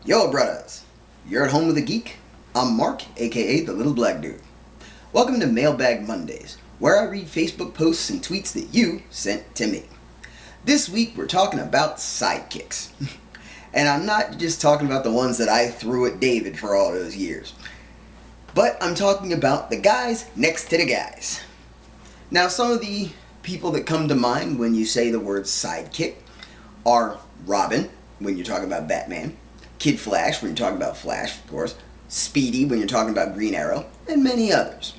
Yo, brothers! You're at home with a geek? I'm Mark, aka the Little Black Dude. Welcome to Mailbag Mondays, where I read Facebook posts and tweets that you sent to me. This week we're talking about sidekicks. And I'm not just talking about the ones that I threw at David for all those years. But I'm talking about the guys next to the guys. Now, some of the people that come to mind when you say the word sidekick are Robin, when you're talking about Batman, Kid Flash, when you're talking about Flash, of course, Speedy, when you're talking about Green Arrow, and many others.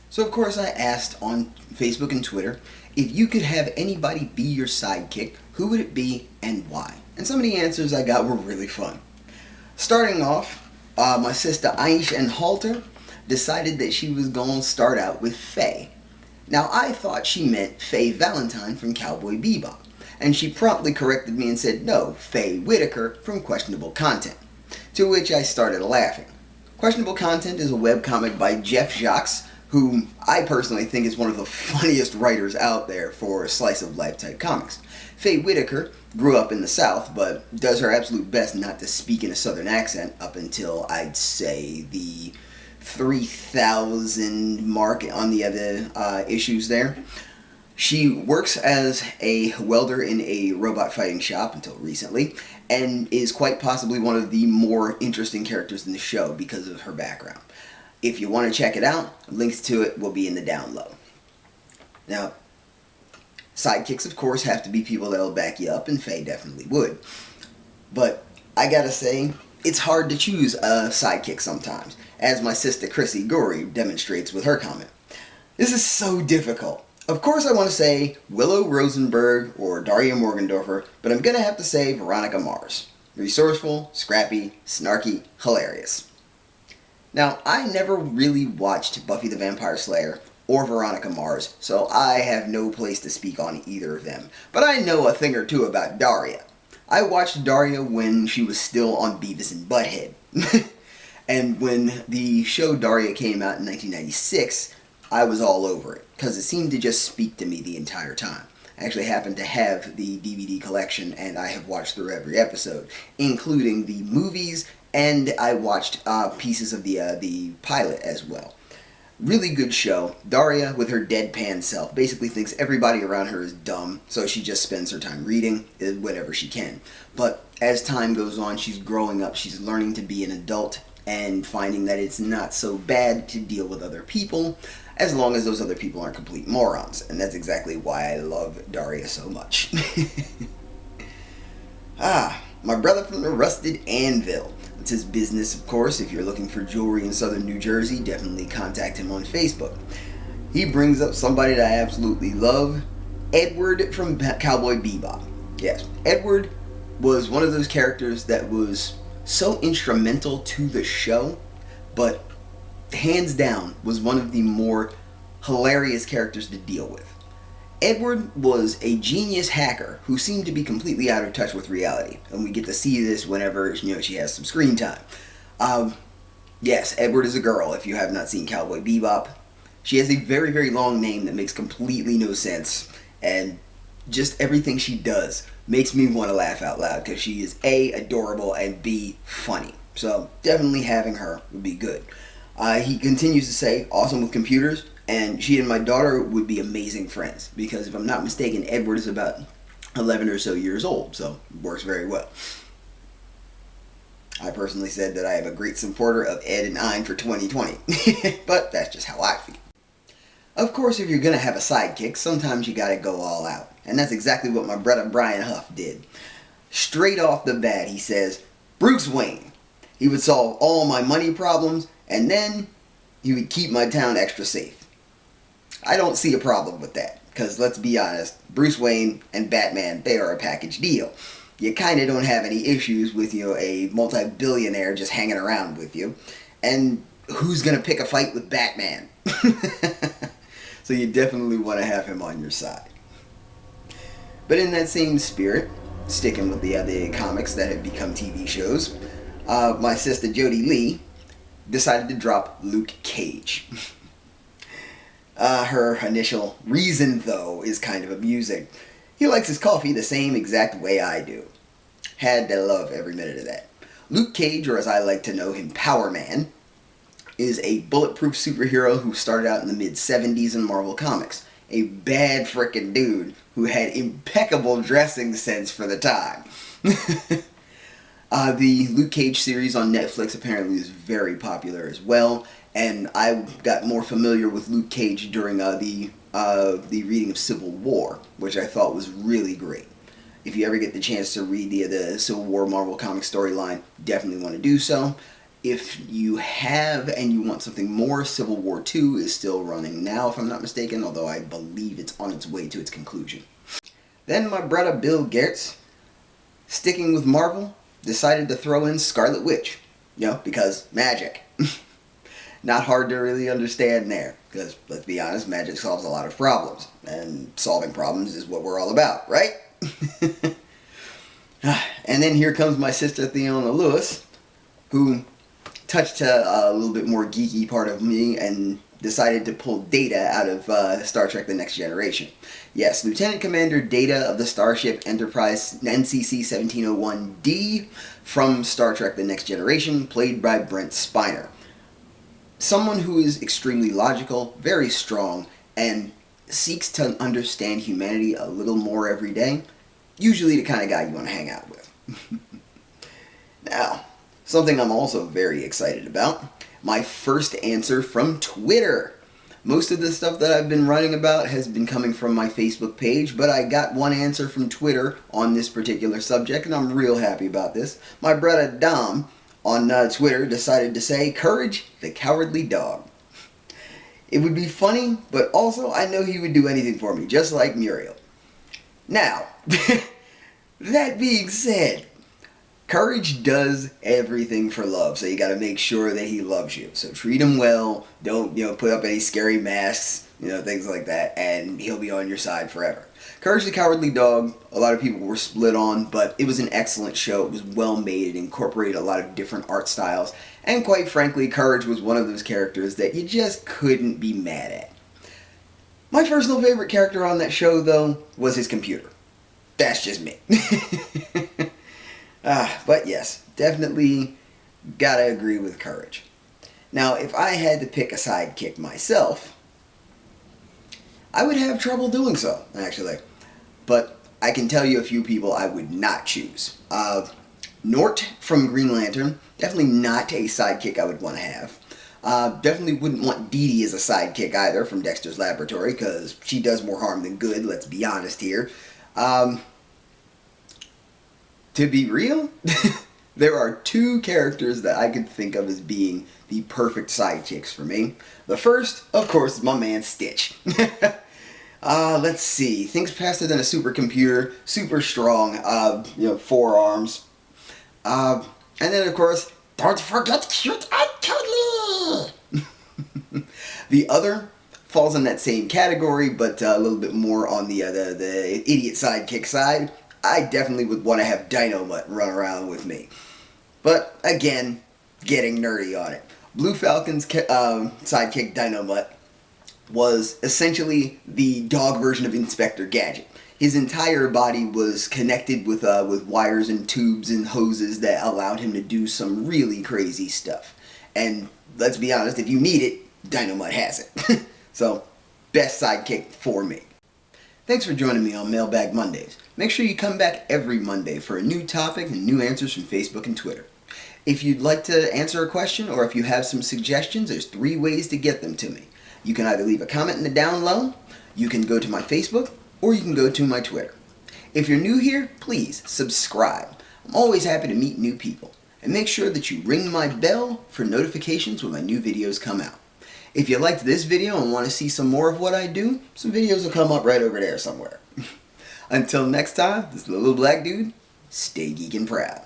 So, of course, I asked on Facebook and Twitter, if you could have anybody be your sidekick, who would it be and why? And some of the answers I got were really fun. Starting off, my sister Aish and Halter decided that she was going to start out with Faye. Now, I thought she meant Faye Valentine from Cowboy Bebop, and she promptly corrected me and said, no, Faye Whitaker from Questionable Content, to which I started laughing. Questionable Content is a webcomic by Jacques, whom I personally think is one of the funniest writers out there for slice of life type comics. Faye Whitaker grew up in the South, but does her absolute best not to speak in a Southern accent up until, I'd say, the 3,000 mark on the other issues there. She works as a welder in a robot fighting shop until recently, and is quite possibly one of the more interesting characters in the show because of her background. If you want to check it out, links to it will be in the down low. Now, sidekicks, of course, have to be people that'll back you up, and Faye definitely would. But I gotta say, it's hard to choose a sidekick sometimes, as my sister Chrissy Gorey demonstrates with her comment. This is so difficult. Of course I want to say Willow Rosenberg or Daria Morgendorffer, but I'm gonna have to say Veronica Mars. Resourceful, scrappy, snarky, hilarious. Now, I never really watched Buffy the Vampire Slayer or Veronica Mars, so I have no place to speak on either of them. But I know a thing or two about Daria. I watched Daria when she was still on Beavis and Butthead. And when the show Daria came out in 1996, I was all over it, because it seemed to just speak to me the entire time. I actually happen to have the DVD collection, and I have watched through every episode, including the movies, and I watched pieces of the pilot as well. Really good show. Daria, with her deadpan self, basically thinks everybody around her is dumb, so she just spends her time reading whatever she can. But as time goes on, she's growing up, she's learning to be an adult, and finding that it's not so bad to deal with other people, as long as those other people aren't complete morons. And that's exactly why I love Daria so much. My brother from the Rusted Anvil. It's his business, of course. If you're looking for jewelry in southern New Jersey, definitely contact him on Facebook. He brings up somebody that I absolutely love, Edward from Cowboy Bebop. Yes, Edward was one of those characters that was so instrumental to the show, but hands down was one of the more hilarious characters to deal with. Edward was a genius hacker who seemed to be completely out of touch with reality, and we get to see this whenever she has some screen time. Yes, Edward is a girl. If you have not seen Cowboy Bebop, she has a very, very long name that makes completely no sense, and just everything she does makes me want to laugh out loud because she is A, adorable, and B, funny. So definitely having her would be good. He continues to say, awesome with computers, and she and my daughter would be amazing friends, because if I'm not mistaken, Edward is about 11 or so years old, so it works very well. I personally said that I am a great supporter of Ed and Ein for 2020, but that's just how I feel. Of course, if you're going to have a sidekick, sometimes you gotta go all out, and that's exactly what my brother Brian Huff did. Straight off the bat, he says, Bruce Wayne. He would solve all my money problems, and then he would keep my town extra safe. I don't see a problem with that, because let's be honest, Bruce Wayne and Batman, they are a package deal. You kind of don't have any issues with, a multi-billionaire just hanging around with you. And who's going to pick a fight with Batman? So you definitely want to have him on your side. But in that same spirit, sticking with the other comics that have become TV shows, my sister Jodie Lee decided to drop Luke Cage. Her initial reason, though, is kind of amusing. He likes his coffee the same exact way I do. Had to love every minute of that. Luke Cage, or as I like to know him, Power Man, is a bulletproof superhero who started out in the mid-70s in Marvel Comics. A bad frickin' dude who had impeccable dressing sense for the time. The Luke Cage series on Netflix apparently is very popular as well, and I got more familiar with Luke Cage during the reading of Civil War, which I thought was really great. If you ever get the chance to read the Civil War Marvel Comics storyline, definitely want to do so. If you have and you want something more, Civil War 2 is still running now, if I'm not mistaken, although I believe it's on its way to its conclusion. Then my brother Bill Gates, sticking with Marvel, decided to throw in Scarlet Witch. Because magic. Not hard to really understand there, because, let's be honest, magic solves a lot of problems, and solving problems is what we're all about, right? And then here comes my sister Theona Lewis, who touched a little bit more geeky part of me and decided to pull Data out of Star Trek The Next Generation. Yes, Lieutenant Commander Data of the Starship Enterprise NCC 1701D from Star Trek The Next Generation, played by Brent Spiner. Someone who is extremely logical, very strong, and seeks to understand humanity a little more every day. Usually the kind of guy you want to hang out with. Now, something I'm also very excited about. My first answer from Twitter. Most of the stuff that I've been writing about has been coming from my Facebook page, but I got one answer from Twitter on this particular subject, and I'm real happy about this. My brother Dom on Twitter decided to say, "Courage, the cowardly dog." It would be funny, but also I know he would do anything for me, just like Muriel. Now, that being said, Courage does everything for love, so you gotta make sure that he loves you. So treat him well, don't, put up any scary masks, things like that, and he'll be on your side forever. Courage the Cowardly Dog, a lot of people were split on, but it was an excellent show. It was well made. It incorporated a lot of different art styles, and quite frankly, Courage was one of those characters that you just couldn't be mad at. My personal favorite character on that show, though, was his computer. That's just me. But yes, definitely gotta agree with Courage. Now, if I had to pick a sidekick myself, I would have trouble doing so, actually. But I can tell you a few people I would not choose. Nort from Green Lantern, definitely not a sidekick I would want to have. Definitely wouldn't want Dee Dee as a sidekick either from Dexter's Laboratory, because she does more harm than good, let's be honest here. To be real, there are two characters that I could think of as being the perfect sidekicks for me. The first, of course, is my man Stitch. Let's see. Thinks faster than a supercomputer, super strong, 4 arms. And then, of course, don't forget cute and cuddly! The other falls in that same category, but a little bit more on the idiot sidekick side. I definitely would want to have Dynomutt run around with me. But, again, getting nerdy on it. Blue Falcon's sidekick Dynomutt was essentially the dog version of Inspector Gadget. His entire body was connected with wires and tubes and hoses that allowed him to do some really crazy stuff. And let's be honest, if you need it, Dynomutt has it. So, best sidekick for me. Thanks for joining me on Mailbag Mondays. Make sure you come back every Monday for a new topic and new answers from Facebook and Twitter. If you'd like to answer a question or if you have some suggestions, there's 3 ways to get them to me. You can either leave a comment in the down low, you can go to my Facebook, or you can go to my Twitter. If you're new here, please subscribe. I'm always happy to meet new people. And make sure that you ring my bell for notifications when my new videos come out. If you liked this video and want to see some more of what I do, some videos will come up right over there somewhere. Until next time, this little black dude, stay geekin' proud.